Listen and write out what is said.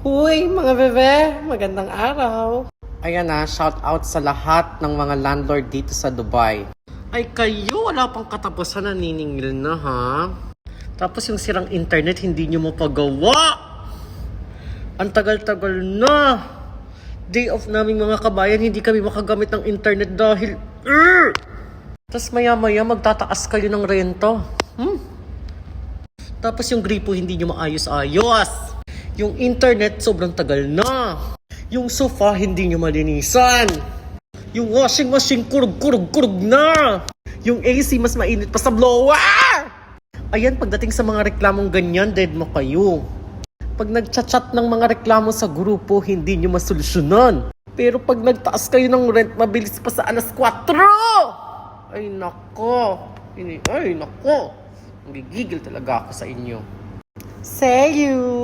Uy, mga bebe, magandang araw. Ayan na, shout out sa lahat ng mga landlord dito sa Dubai. Ay kayo, wala pang katapusan, naniningil na ha. Tapos yung sirang internet, hindi nyo mapagawa. Ang tagal-tagal na. Day off naming mga kabayan, hindi kami makagamit ng internet dahil... Tapos maya-maya magtataas kayo ng rento. Tapos yung gripo hindi nyo maayos-ayos. Yung internet sobrang tagal na. Yung sofa hindi nyo malinisan. Yung washing machine kurug na. Yung AC mas mainit pa sa blower. Ayan, pagdating sa mga reklamong ganyan, dead mo kayo. Pag nagchat-chat ng mga reklamo sa grupo, hindi nyo masolusyonan. Pero pag nagtaas kayo ng rent, mabilis pa sa alas 4. Ay nako. Ay nako. Gigigil talaga ako sa inyo. See you!